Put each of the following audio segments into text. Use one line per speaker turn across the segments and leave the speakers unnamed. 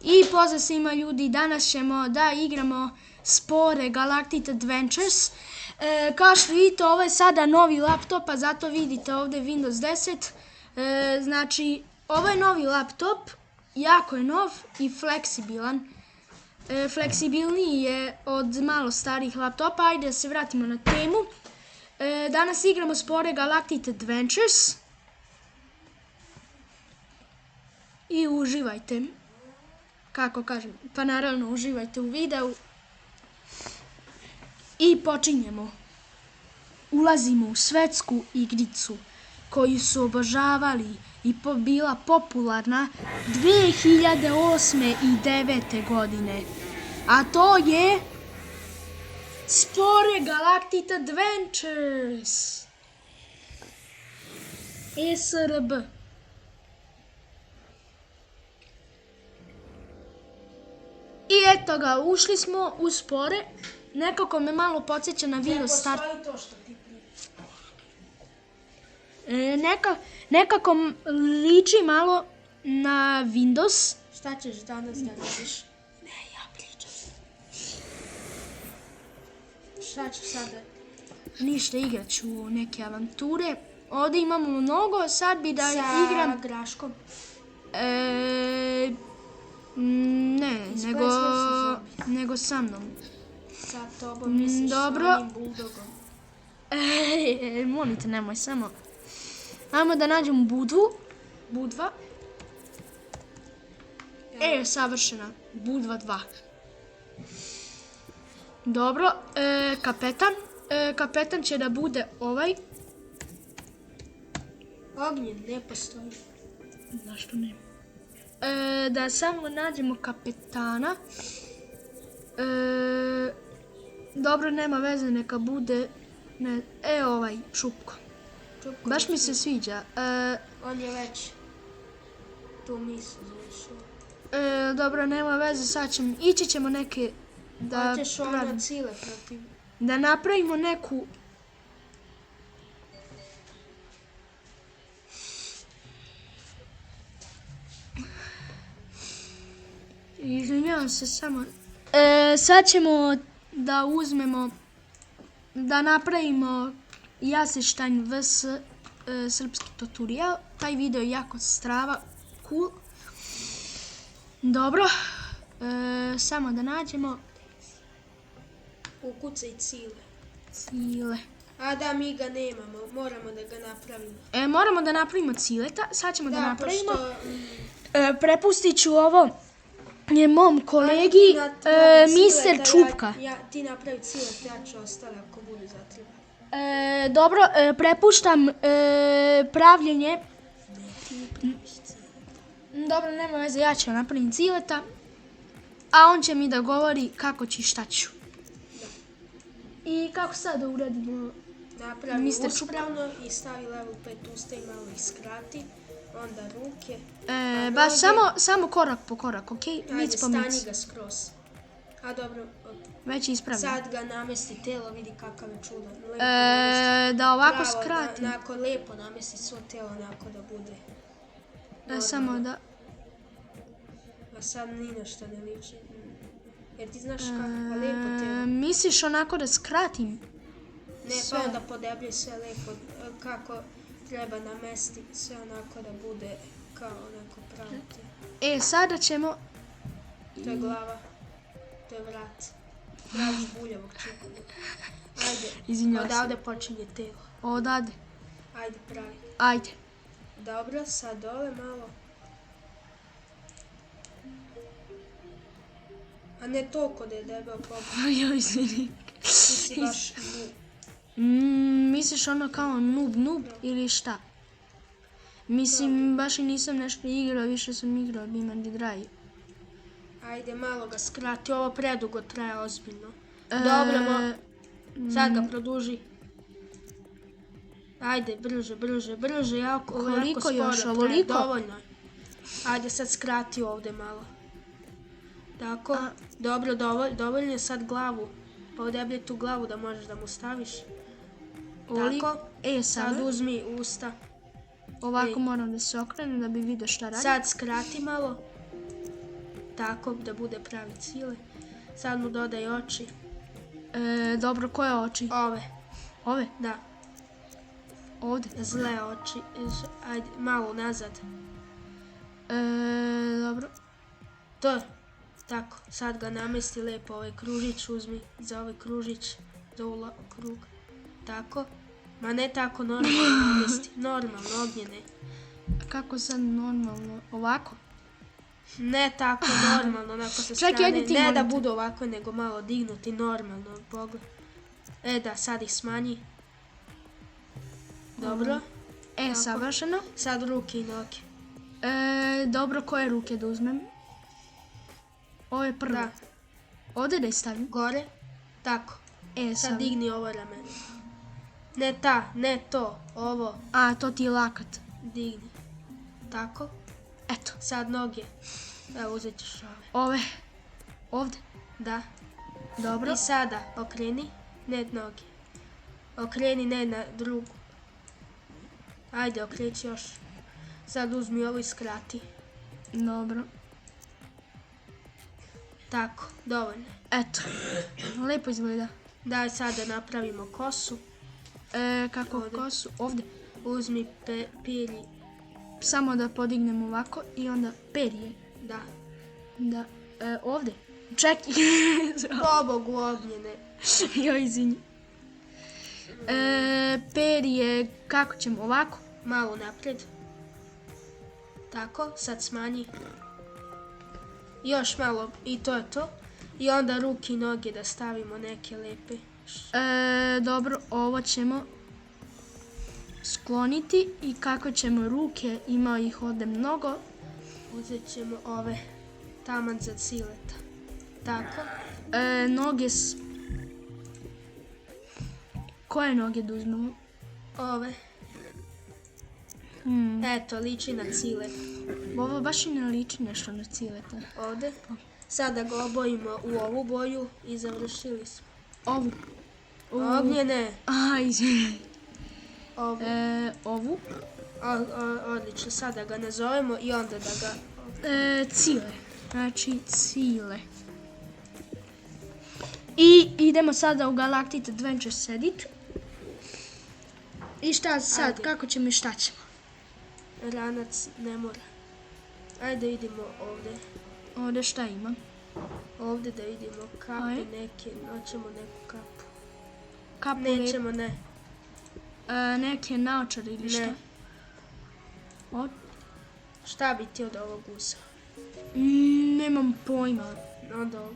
I pozdrav svima ljudi, danas ćemo da igramo Spore Galactic Adventures. Kao što vidite, ovo je sada novi laptop, a zato vidite ovdje Windows 10. Znači, ovo je novi laptop, jako je nov i fleksibilan. Fleksibilniji je od malo starih laptopa. Ajde da se vratimo na temu. Danas igramo Spore Galactic Adventures. I uživajte. Kako kažem, pa naravno uživajte u videu. I počinjemo. Ulazimo u svetsku igricu koju su obožavali i bila popularna 2008. i 2009. godine. A to je Spore Galactic Adventures. ESRB. I eto ga, ušli smo u Spore. Nekako me malo podsjeća na Windows Start.
Ne postoji to što ti
Nekako liči malo na Windows.
Šta ćeš danas da radiš?
Ne, ja pričam.
Šta ćeš sada?
Ništa, igrat ću neke avanture. Ovdje imamo mnogo, sad bi da igram...
Sa Graškom?
Ne, nego sa mnom.
Sa tobom misliš
dobro.
sa onim buldogom?
Molite, nemoj samo. Ajmo da nađemo Budvu. Budva. Savršena. Budva 2. Dobro, kapetan. Kapetan će da bude ovaj.
Ognjen, ne postoji.
Zašto ne? Da samo nađemo kapetana. Dobro, nema veze, neka bude... ovaj, Čupko. Baš mi se sviđa.
On je već tu misli završio.
Dobro, nema veze, sad ćemo... Ići ćemo neke...
Hoćeš ono cile protiv...
Da napravimo neku... Izvinjavam se samo... Sad ćemo da uzmemo... Da napravimo Jaseštajn vs srpski tutorial. Taj video je jako strava, cool. Dobro. Samo da nađemo...
Ukucaj cile.
Cile.
A da, mi ga nemamo, moramo da ga napravimo.
Moramo da napravimo cileta, sad ćemo da napravimo.
Pošto...
Prepustit ću ovo mom kolegi, Mr. Čupka.
Ti napravi cilet, ja ću ostale ako bude zatreba.
Dobro, prepuštam pravljenje. Dobro, nema veze, ja ću napraviti cileta. A on će mi da govori kako ću i šta ću. I kako sad da uradimo?
Napravi uspravno i stavi level 5 usta i malo ih skrati. Onda ruke.
Baš samo korak po korak, ok? Mic po mic.
Ajde, stani ga skroz. A dobro,
već je ispravljeno.
sad ga namesti telo, vidi kakav je čudan.
Da ovako skratim.
Onako lijepo namesti svo telo, onako da bude.
Samo da...
A sad ni na što ne liči. Jer ti znaš kako lijepo telo.
Misliš onako da skratim?
Ne, pa onda podeblje sve lijepo. Kako treba namesti sve onako da bude kao onako pravo telo.
Sada ćemo...
To je glava. To je vrat. Vrat žbuljavog čupa. Ajde, odavde počinje telo.
Odavde.
Ajde, pravi.
Ajde.
Dobro, sad dole malo. A ne toliko da je debel pogled.
Joj, izvini.
Ti si baš noob.
Misliš ono kao noob ili šta? Mislim, baš i nisam nešto igrao, više sam igrao Beam & Dry.
Ajde, malo ga skrati, ovo predugo traje ozbiljno. Dobro, sad ga produži. Ajde, brže, jako
koliko još,
sporo traje, dovoljno. Ajde, sad skrati ovdje malo. Tako, dobro, dovoljno je sad glavu. Pa odeblje tu glavu da možeš da mu staviš. Tako, sad uzmi usta.
Ovako moram da se okrenem da bi vidio šta radi.
Sad skrati malo. tako da bude pravi cile. Sad mu dodaj oči.
Dobro, koje oči?
Ove,
Ove?
da,
Ovdje?
zle oči. Ajde, malo nazad.
Dobro.
To je. Tako, sad ga namesti lijepo, ovaj kružić uzmi za ovaj kružić, za krug. Tako. Ma ne tako normalno namesti, normalno, ognjene.
Kako sad normalno? Ovako?
Ne tako normalno, onako sa
Čekaj,
strane.
ajde ti
Ne da
molim te.
budu ovako, nego malo dignuti normalno. Pogled. Da, sad ih smanji. Dobro.
Savršeno.
Sad ruke i noge.
Dobro, koje ruke da uzmem? Ove prve.
Da,
Ovdje da je stavim?
gore. Tako. Sad
Sad
digni ovo rameno. Ne to, ovo.
A, to ti je lakat.
Digni. Tako.
Eto,
Sad noge. Evo, uzet ćeš ove.
ove. Ovdje.
Da.
Dobro.
I sada okreni. Ne noge. Okreni ne na drugu. Ajde, okreći još. Sad uzmi ovo i skrati.
Dobro.
Tako, dovoljno.
Eto. Lijepo izgleda.
Daj sada napravimo kosu.
Kako
Ovdje.
kosu? Ovdje.
Uzmi perje.
Samo da podignem ovako i onda perje.
Da.
Da. Ovdje. Čekaj.
Pobogu ognjene.
Joj, izvinji. Perje, kako ćemo? Ovako?
Malo naprijed. Tako, sad smanji. Još malo i to je to. I onda ruke i noge da stavimo neke lepe.
Dobro, ovo ćemo skloniti i kako ćemo ruke, ima ih ovdje mnogo.
Uzet ćemo ove taman za cileta. Tako.
Noge koje noge da uzmemo?
Ove. Eto, liči na cilet.
Ovo baš i ne liči nešto na cileta.
Ovdje. Sada ga obojimo u ovu boju i završili smo.
Ovu.
Ognjene.
Izvinjaj.
Ovu.
Ovu.
Odlično, sada ga nazovemo i onda da ga...
Cile. Znači, cile. I idemo sada u Galactic Adventures Edit. I šta sad?
Ajde.
Kako ćemo i šta ćemo?
Ranac ne mora. Ajde idemo ovdje.
Ovdje šta ima?
Ovdje da vidimo kape
Ajde.
neke. Hoćemo neku kapu.
Kapu
Nećemo, ne.
neke naočare ili šta?
Ne.
O,
Šta bi ti od ovog usa?
nemam pojma.
Onda ovo.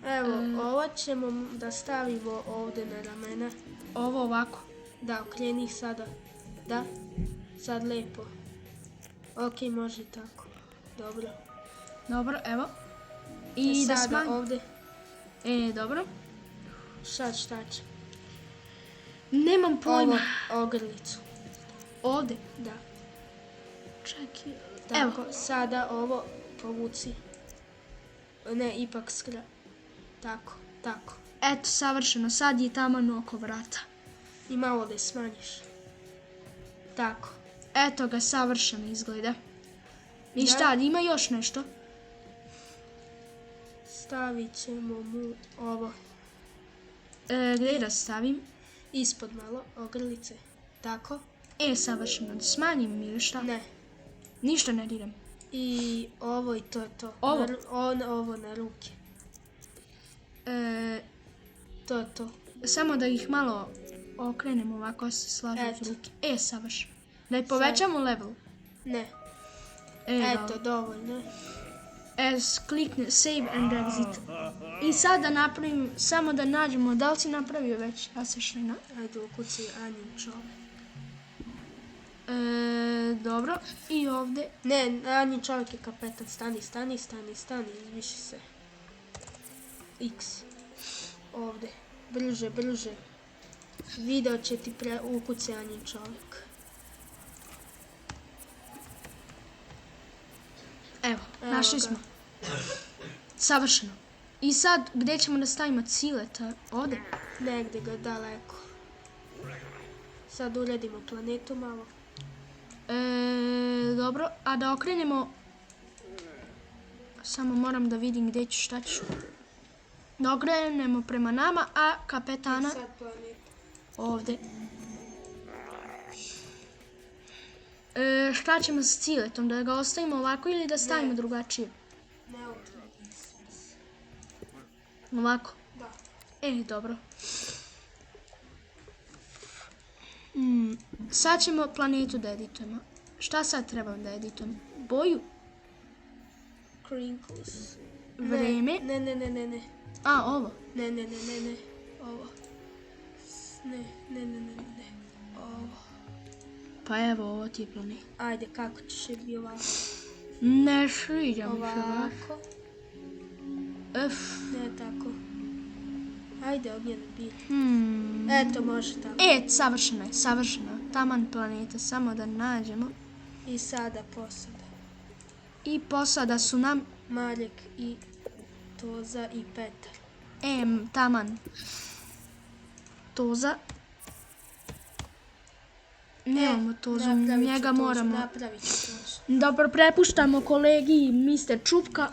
Evo, ovo ćemo da stavimo ovdje na ramena.
Ovo ovako.
Da, okreni ih sada. Da, sad lijepo. Ok, može tako. Dobro.
Dobro, evo. I da
Sada
smanjim.
ovdje.
Dobro.
Sad šta će?
Nemam pojma.
Ovo, ogrlicu.
Ovdje.
Da.
Čekaj.
Tako, sada ovo povuci. Ne, ipak Tako, tako.
Eto, savršeno. Sad je taman oko vrata.
I malo da je smanjiš. Tako.
Eto ga, savršeno izgleda. I
Da.
šta, ima još nešto?
Stavit ćemo mu ovo
Gdje da stavim?
ispod malo, ogrlice. Tako.
Savršeno. Da smanjim ili šta?
Ne.
Ništa ne diram.
I ovo i to je to.
Ovo?
Ovo na ruke. To je to.
Samo da ih malo okrenemo ovako se slažu
Eto.
uz ruke. Savršeno. Da je povećamo level.
Ne.
Dobro.
Eto, dovoljno.
Klikne save and exit. I sad da napravim, samo da nađemo, da li si napravio već Assassina?
Ajde, ukucaj Anjin čovjek.
Dobro. I ovdje.
Ne, Anjin čovjek je kapetan. Stani, izviši se. X. Ovdje. Brže. Video će ti ukucaj Anjin čovjek.
Evo,
Evo
našli
ga.
smo. Savršeno. I sad, gdje ćemo da stavimo cileta? Ovdje?
Negdje ga daleko. Sad uredimo planetu malo.
Dobro, a da okrenemo Samo moram da vidim gdje ću, šta ću. Da okrenemo prema nama, a kapetana
Sad planet.
ovdje. Šta ćemo s ciletom? Da ga ostavimo ovako ili da stavimo drugačije?
Neutralno.
Ovako.
Da.
Dobro. Sad ćemo planetu da editujemo. Šta sad trebam da editujem? Boju?
Crinkles.
Vreme?
Ne.
A, ovo.
Ne. Ovo. Ne. Ovo.
Pa evo, ovo ti je planet.
Ajde, kako ćeš je bi ovako?
Ne sviđa mi se baš.
Ovako.
Uf.
Ne tako. Ajde, ognjena bilja. Eto, može tako.
Savršeno je, savršeno. Taman planeta, samo da nađemo.
I sada posada.
I posada su nam,
Marek i Toza i Petar.
taman. Toza. Nemamo Tozu, njega moramo.
Napravit ću Tozu.
Dobro, prepuštamo kolegi Mr. Čupka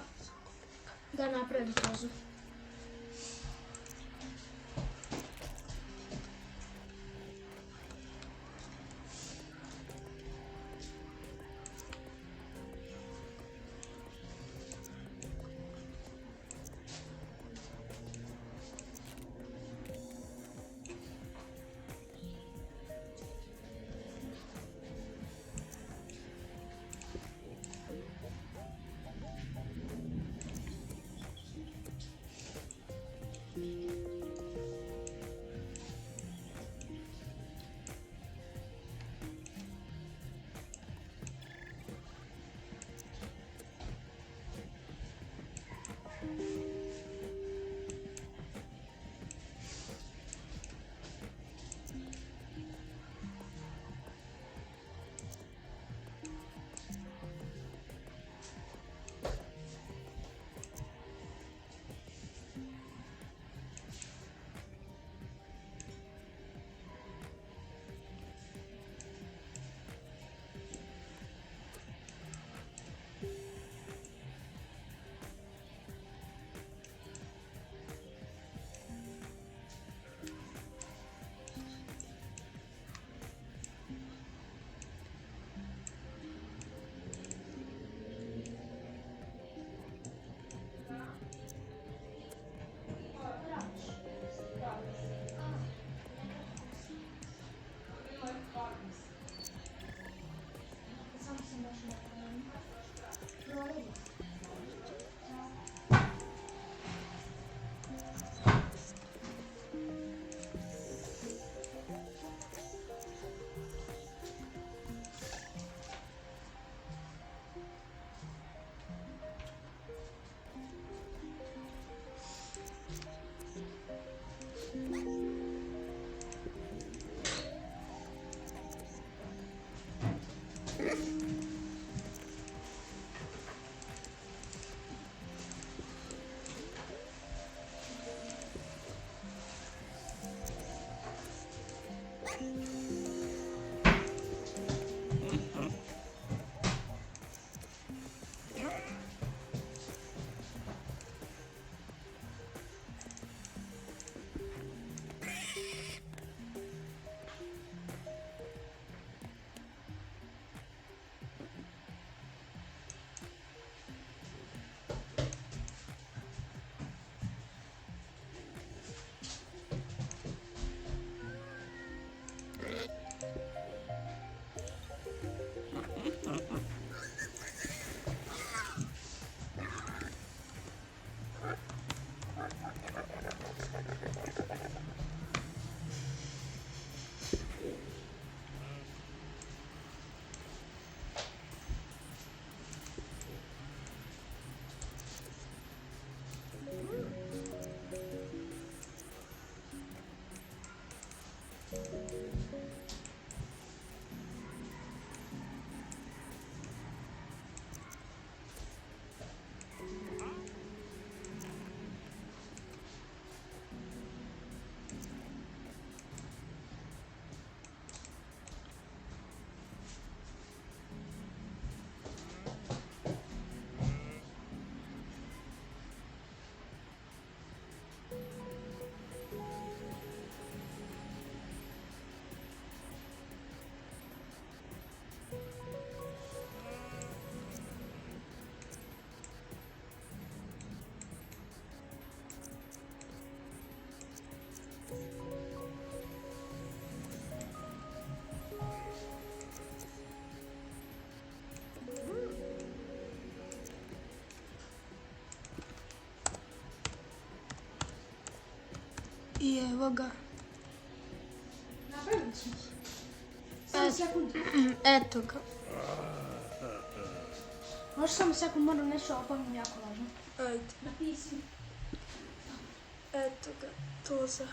da napravi Tozu.
I evo ga.
Napravili smo. Samo sekund.
Eto ga.
Može samo sekund, moram nešto opavim jako važno.
Ajde.
Napisi.
Eto ga. To za...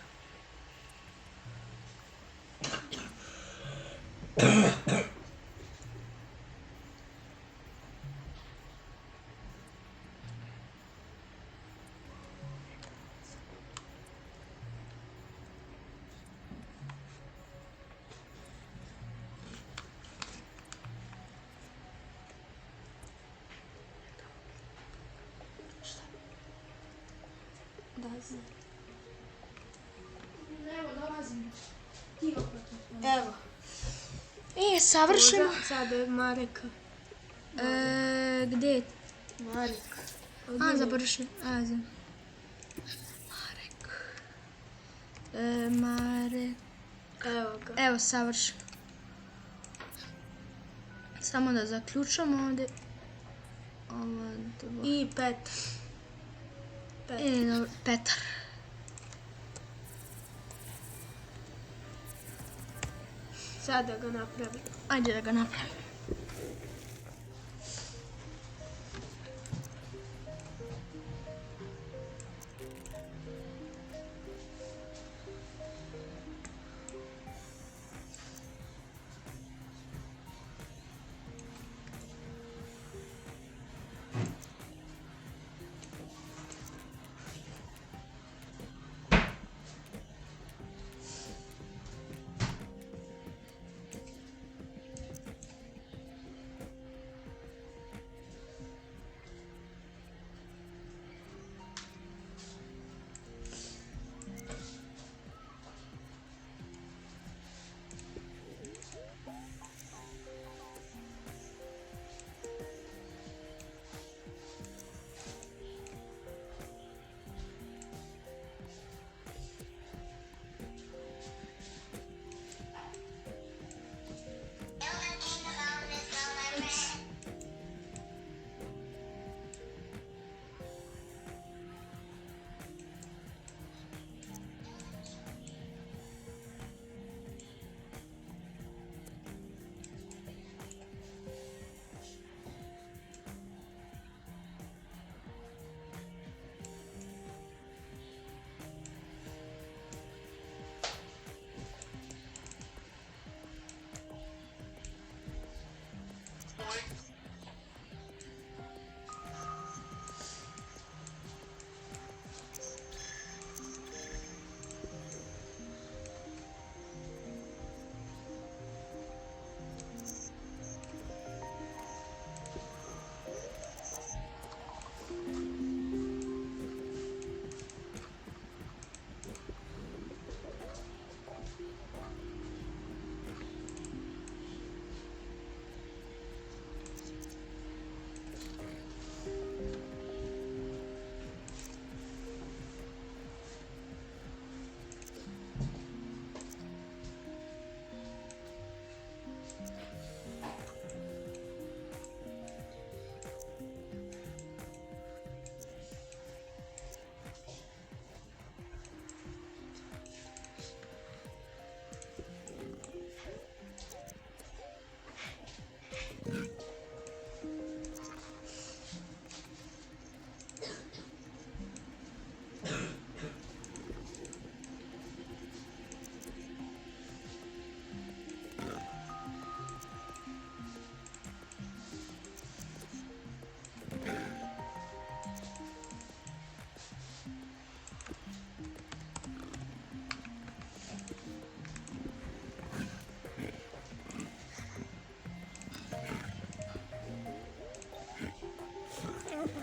Da znam.
Evo, dolazim. Ti oprati.
Evo.
I savršeno.
Sada je Mareka.
Gdje je?
Marek.
Završeno. Marek. Marek.
Evo ga.
Evo, savršeno. Samo da zaključamo ovdje. Ova dva.
I Petar.
Dobro, Petar.
Sada ga napravim.
Ajde da ga napravim.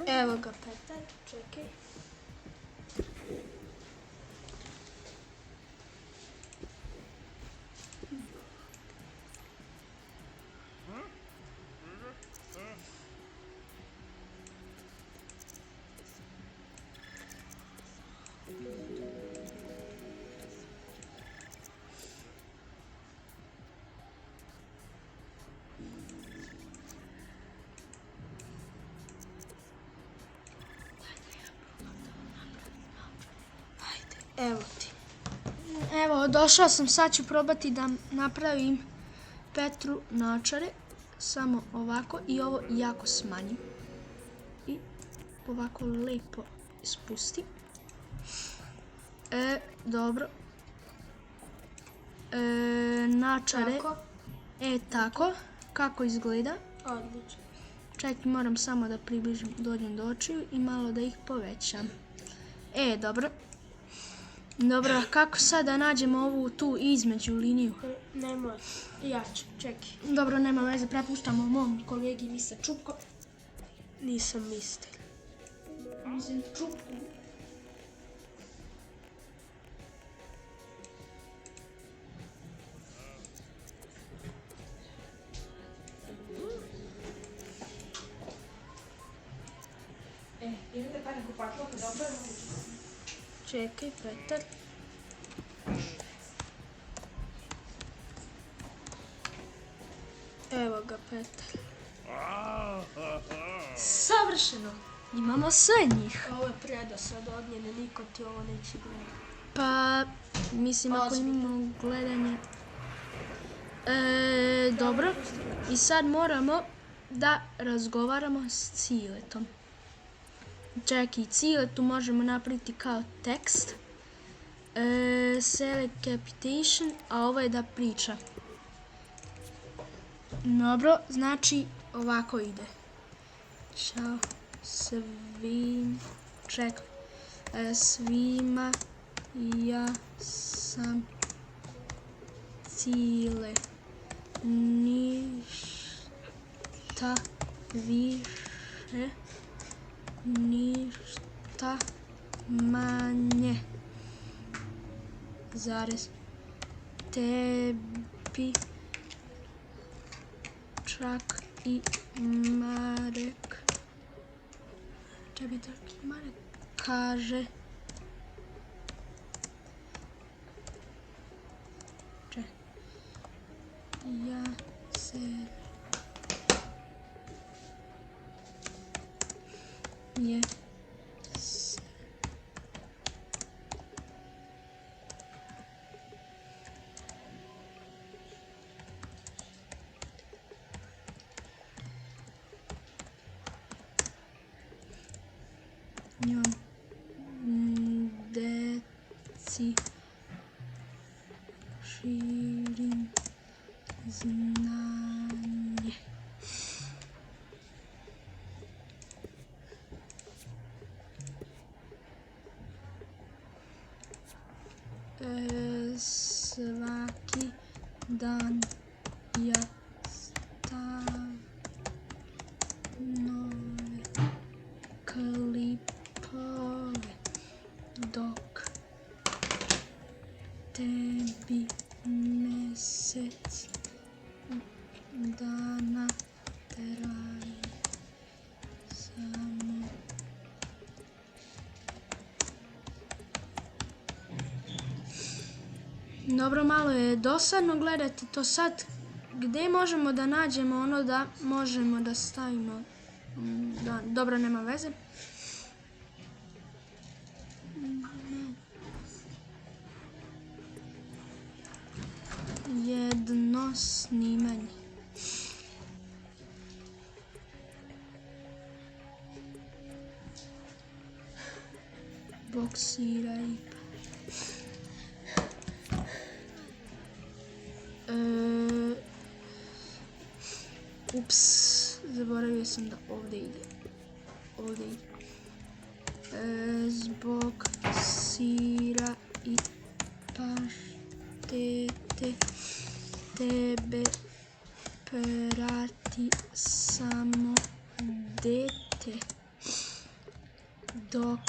Evo ga Petar, čekaj. Evo ti.
Evo, došao sam, sad ću probati da napravim Petru naočare. Samo ovako i ovo jako smanjim. I ovako lepo spustim. Dobro. Naočare.
Tako.
Tako. Kako izgleda?
Odlično.
Čekaj, moram samo da približim, dođem do očiju i malo da ih povećam. Dobro. Dobro, a kako sad da nađemo ovu tu između liniju?
Nemoj, ja ću, čekaj.
Dobro, nema veze, prepuštamo mom kolegi Mr. Čupko.
Nisam mister.
Mislim, Čupku.
Idete pa neko paklo, pa dobro je moguće.
Čekaj, Petar. Evo ga, Petar.
Savršeno. Imamo sve njih.
Ovo je predosad od njene, niko ti ovo neće gledati.
Pa, mislim, ako imamo gledanje. Dobro. I sad moramo da razgovaramo s Ciletom. Čekaj, Ciletu možemo napraviti kao tekst. Select capitation, a ovo je da priča. Dobro, znači ovako ide. Ćao svima, ja sam Cile. Ništa više, ništa manje. Zarez. Tebi čak i Marek. Tebi čak i Marek kaže. Ja se je njom deci širim znanje. Svaki dan ja stavim nove klipove dok tebi mesec dana traje samo. Dobro, malo je dosadno gledati to sad. Gdje možemo da nađemo ono da možemo da stavimo? Dobro, nema veze. Jedno snimanje. Boksiraj. Ups, zaboravio sam da ovdje ide. Ovdje ide. Zbog sira i paštete tebe prati samo dete dok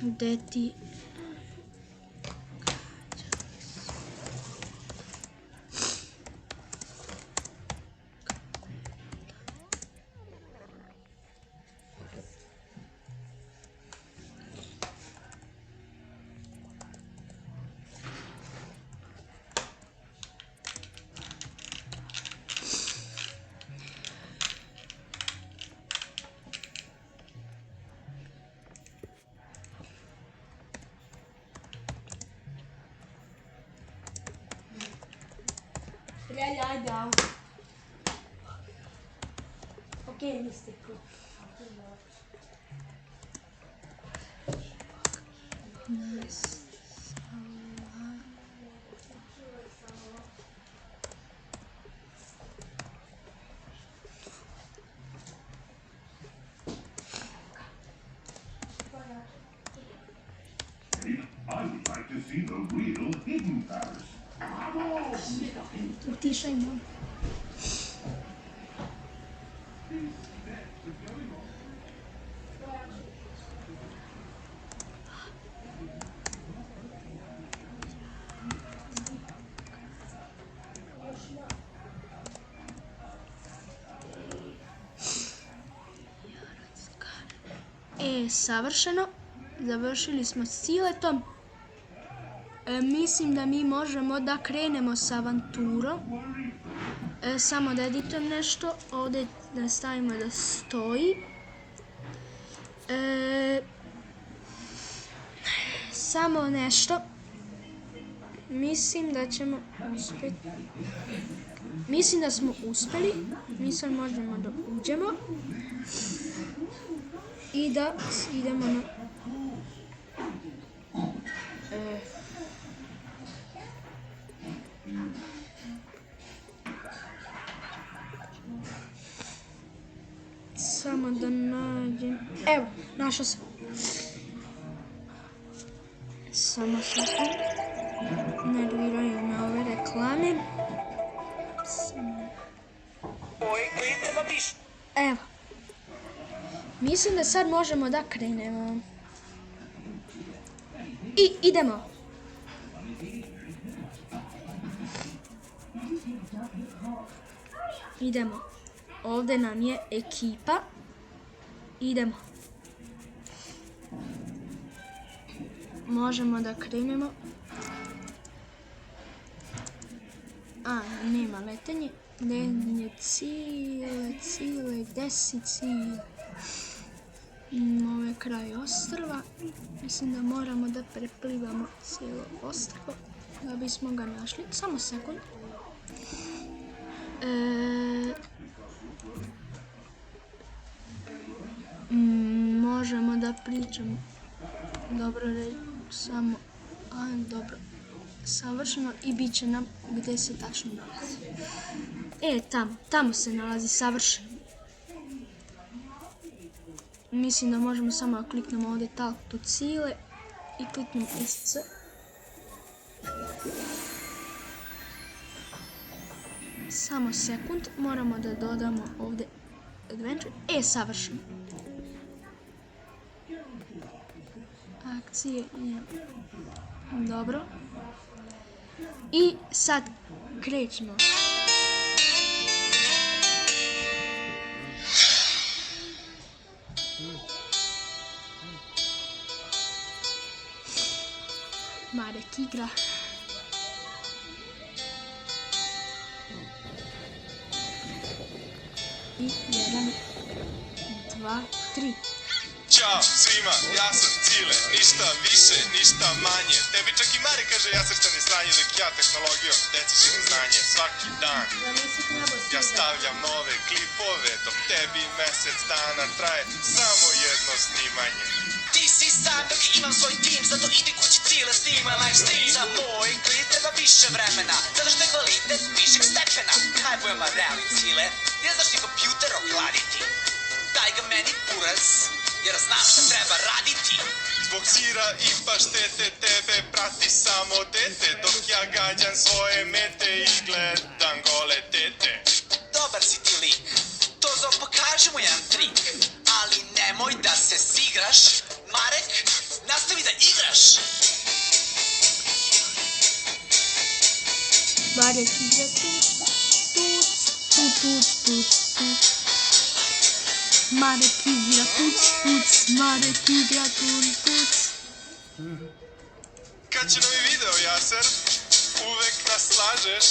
deti ajde, auto. Okej, niste ko.
I would like to see the real Hidden Paris.
Utišaj malo. Savršeno. Završili smo s Ciletom. Mislim da mi možemo da krenemo s avanturom. Samo da editujem nešto. Ovdje da stavimo da stoji. Samo nešto. Mislim da ćemo uspjeti. Mislim da smo uspjeli. Mi sad možemo da uđemo. I da idemo na... Samo da nađem... Evo, našao sam. Samo sekund. Nerviraju me ove reklame. Evo. Mislim da sad možemo da krenemo. I idemo. Idemo. Ovdje nam je ekipa. Idemo. Možemo da krenemo. Nema letenje. Letenje Cile, gde si Cile? Ovo je kraj ostrva. Mislim da moramo da preplivamo cijelo ostrvo da bismo ga našli. Samo sekund. Možemo da pričamo. Dobro, samo... dobro. Savršeno i bit će nam gdje se tačno nalazi. Tamo se nalazi savršeno. Mislim da možemo samo da kliknemo ovdje Talk to Cile i kliknemo SC. Samo sekund, moramo da dodamo ovdje Adventure. Savršeno. Akcije, dobro. I sad krećemo. Marek igra. I 1, 2, 3.
Ćao svima, ja sam Cile, ništa više, ništa manje. Tebi čak i Mari kaže ja srštani sranje, dok ja tehnologijom deci širim znanje. Svaki dan ja stavljam nove klipove, dok tebi mesec dana traje samo jedno snimanje.
Ti si sam dok imam svoj tim, zato idi kući Cile snima live stream. Za moj klip treba više vremena, zato što je kvalitet višeg stepena. Kaj pojma realim Cile, ne znaš ni kompjuter okladiti. Daj ga meni buraz, jer znam šta treba raditi.
Zbog sira i paštete tebe prati samo dete, dok ja gađam svoje mete i gledam gole tete.
Dobar si ti lik, to zov pokaži mu jedan trik. Ali nemoj da se sigraš, Marek, nastavi da igraš.
Marek igra tuc. Marek igra tuc, Marek igra tuc.
Kad će novi video, Jaser? Uvek nas slažeš,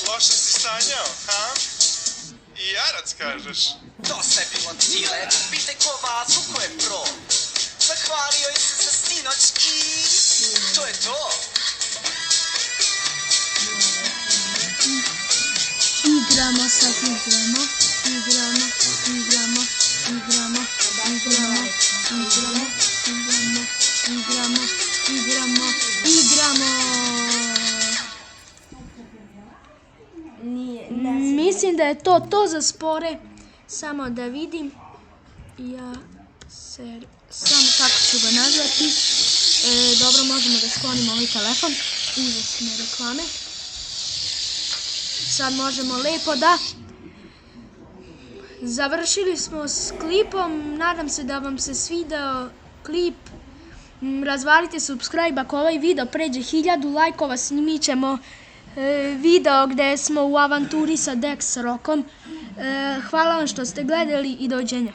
loše si sanjao, ha? I jarac kažeš.
Dosta je bilo Cile, pitaj ko Vasu, ko je pro. Zahvalio je se za sinoć i to je to.
igramo, sad igramo. Mislim da je to za spore. Samo da vidim. Samo tako ću ga nazvati. Dobro, možemo da sklonimo ovaj telefon. Užasne reklame. Sad možemo lepo da... Završili smo s klipom. Nadam se da vam se svidao klip. Razvalite subscribe ako ovaj video pređe 1000 lajkova. Snimit ćemo video gde smo u avanturi sa Dex Rockom. Hvala vam što ste gledali i doviđenja.